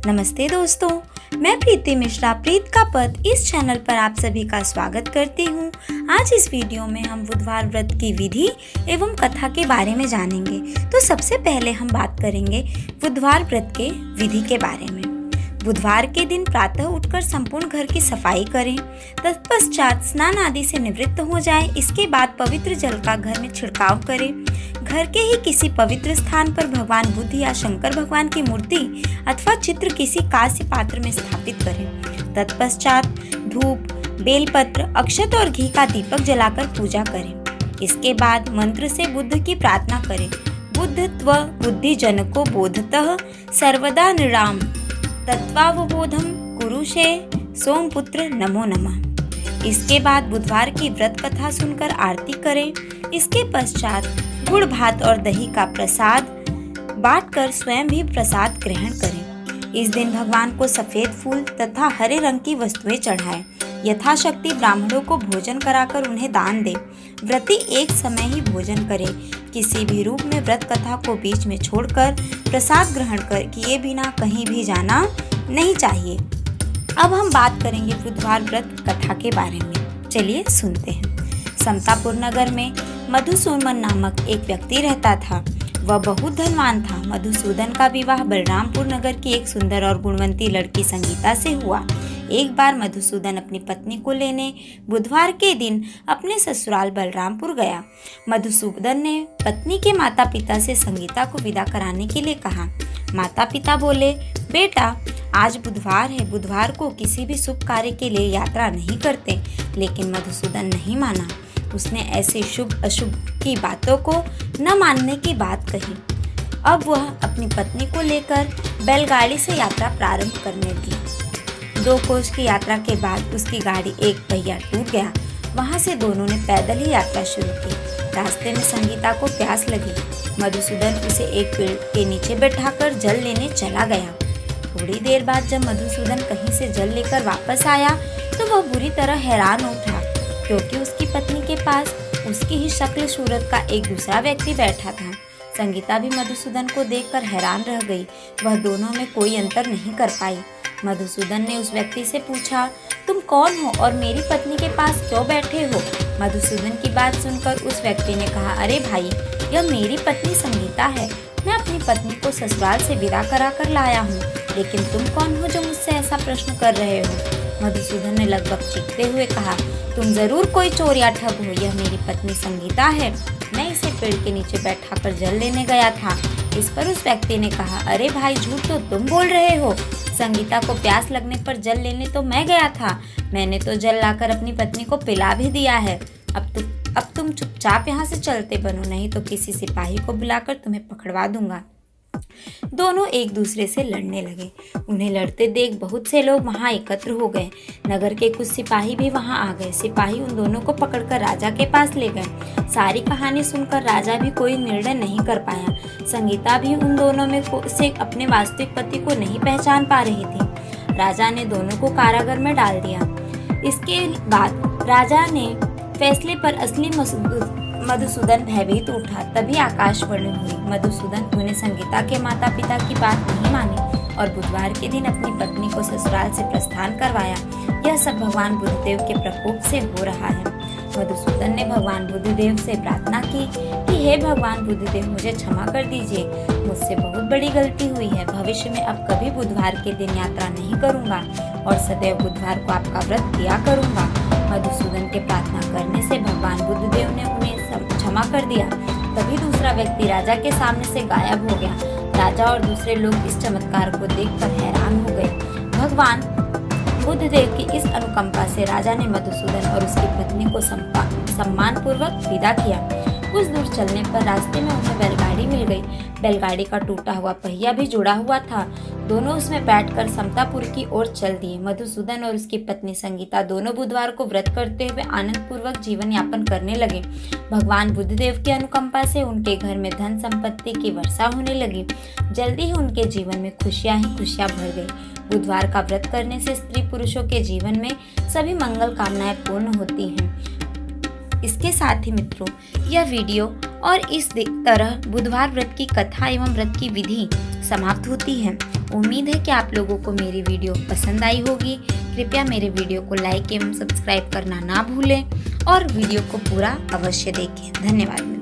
नमस्ते दोस्तों, मैं प्रीति मिश्रा प्रीत का पद इस चैनल पर आप सभी का स्वागत करती हूँ। आज इस वीडियो में हम बुधवार व्रत की विधि एवं कथा के बारे में जानेंगे। तो सबसे पहले हम बात करेंगे बुधवार व्रत के विधि के बारे में। बुधवार के दिन प्रातः उठकर संपूर्ण घर की सफाई करें। तत्पश्चात स्नान आदि से निवृत्त हो जाएं। इसके बाद पवित्र जल का घर में छिड़काव करें। घर के ही किसी पवित्र स्थान पर भगवान बुद्ध या शंकर भगवान की मूर्ति अथवा चित्र किसी कांस्य पात्र में स्थापित करें। तत्पश्चात धूप, बेलपत्र, अक्षत और घी का दीपक जलाकर पूजा करें। इसके बाद मंत्र से बुद्ध की प्रार्थना करें। बुद्धत्व बुद्धि जनको बोधतः सर्वदा नृणाम तत्वावबोधम कुरुषे सोमपुत्र नमो नमः। इसके बाद बुधवार की व्रत कथा सुनकर आरती करें। इसके पश्चात गुड़ भात और दही का प्रसाद बांटकर स्वयं भी प्रसाद ग्रहण करें। इस दिन भगवान को सफेद फूल तथा हरे रंग की वस्तुएं चढ़ाएं। यथाशक्ति ब्राह्मणों को भोजन कराकर उन्हें दान दें। व्रती एक समय ही भोजन करे। किसी भी रूप में व्रत कथा को बीच में छोड़कर प्रसाद ग्रहण किए बिना कहीं भी जाना नहीं चाहिए। अब हम बात करेंगे बुधवार व्रत कथा के बारे में। चलिए सुनते हैं। समतापुर नगर में मधुसूदन नामक एक व्यक्ति रहता था। वह बहुत धनवान था। मधुसूदन का विवाह बलरामपुर नगर की एक सुंदर और गुणवंती लड़की संगीता से हुआ। एक बार मधुसूदन अपनी पत्नी को लेने बुधवार के दिन अपने ससुराल बलरामपुर गया। मधुसूदन ने पत्नी के माता पिता से संगीता को विदा कराने के लिए कहा। माता पिता बोले, बेटा आज बुधवार है, बुधवार को किसी भी शुभ कार्य के लिए यात्रा नहीं करते। लेकिन मधुसूदन नहीं माना। उसने ऐसे शुभ अशुभ की बातों को न मानने की बात कही। अब वह अपनी पत्नी को लेकर बैलगाड़ी से यात्रा प्रारंभ करने दी। 2 कोस की यात्रा के बाद उसकी गाड़ी एक पहिया टूट गया। वहां से दोनों ने पैदल ही यात्रा शुरू की। रास्ते में संगीता को प्यास लगी। मधुसूदन उसे एक पेड़ के नीचे बैठाकर जल लेने चला गया। थोड़ी देर बाद जब मधुसूदन कहीं से जल लेकर वापस आया तो वह बुरी तरह हैरान उठा, क्योंकि उसकी पत्नी के पास उसकी ही शक्ल सूरत का एक दूसरा व्यक्ति बैठा था। संगीता भी मधुसूदन को देखकर हैरान रह गई। वह दोनों में कोई अंतर नहीं कर पाई। मधुसूदन ने उस व्यक्ति से पूछा, तुम कौन हो और मेरी पत्नी के पास क्यों बैठे हो? मधुसूदन की बात सुनकर उस व्यक्ति ने कहा, अरे भाई, यह मेरी पत्नी संगीता है। मैं अपनी पत्नी को ससुराल से विदा करा कर लाया हूँ, लेकिन तुम कौन हो जो मुझसे ऐसा प्रश्न कर रहे हो? मधुसूदन ने लगभग चीखते हुए कहा, तुम जरूर कोई चोर या ठग हो। यह मेरी पत्नी संगीता है। मैं इसे पेड़ के नीचे बैठाकर जल लेने गया था। इस पर उस व्यक्ति ने कहा, अरे भाई, झूठ तो तुम बोल रहे हो। संगीता को प्यास लगने पर जल लेने तो मैं गया था। मैंने तो जल लाकर अपनी पत्नी को पिला भी दिया है। अब तुम चुपचाप यहाँ से चलते बनो, नहीं तो किसी सिपाही को बुलाकर तुम्हें पकड़वा दूंगा। दोनों एक दूसरे से लड़ने लगे। उन्हें लड़ते देख बहुत से लोग वहां एकत्र हो गए। नगर के कुछ सिपाही भी वहां आ गए। सिपाही उन दोनों को पकड़कर राजा के पास ले गए। सारी कहानी सुनकर राजा भी कोई निर्णय नहीं कर पाया। संगीता भी उन दोनों में से अपने वास्तविक पति को नहीं पहचान पा रही थी। राजा ने दोनों को कारागार में डाल दिया। इसके बाद राजा ने फैसले पर असली मधुसूदन भयभीत उठा। तभी आकाशवाणी हुई। मधुसूदन उन्हें संगीता के माता पिता की बात नहीं मानी और बुधवार के दिन अपनी पत्नी को ससुराल से प्रस्थान करवाया। यह सब भगवान बुद्धदेव के प्रकोप से हो रहा है। मधुसूदन ने भगवान बुद्धदेव से प्रार्थना की कि हे भगवान बुद्धदेव, मुझे क्षमा कर दीजिए। मुझसे बहुत बड़ी गलती हुई है। भविष्य में अब कभी बुधवार के दिन यात्रा नहीं करूंगा और सदैव बुधवार को आपका व्रत किया करूंगा। मधुसूदन के प्रार्थना करने से भगवान बुद्धदेव ने उन्हें क्षमा कर दिया। तभी दूसरा व्यक्ति राजा के सामने से गायब हो गया। राजा और दूसरे लोग इस चमत्कार को देखकर हैरान हो गए। भगवान बुद्धदेव की इस अनुकंपा से राजा ने मधुसूदन और उसकी पत्नी को सम्मान पूर्वक विदा किया। कुछ दूर चलने पर रास्ते में उन्हें बैलगाड़ी मिल गई। बैलगाड़ी का टूटा हुआ पहिया भी जुड़ा हुआ था। दोनों उसमें बैठकर समतापुर की ओर चल दिए। मधुसूदन और उसकी पत्नी संगीता दोनों बुधवार को व्रत करते हुए आनंद पूर्वक जीवन यापन करने लगे। भगवान बुद्धदेव की अनुकंपा से उनके घर में धन संपत्ति की वर्षा होने लगी। जल्दी ही उनके जीवन में खुशियां ही खुशियां भर गई। बुधवार का व्रत करने से स्त्री पुरुषों के जीवन में सभी मंगल कामनाएं पूर्ण होती हैं। इसके साथ ही मित्रों, यह वीडियो और इस तरह बुधवार व्रत की कथा एवं व्रत की विधि समाप्त होती है। उम्मीद है कि आप लोगों को मेरी वीडियो पसंद आई होगी। कृपया मेरे वीडियो को लाइक एवं सब्सक्राइब करना ना भूलें और वीडियो को पूरा अवश्य देखें। धन्यवाद।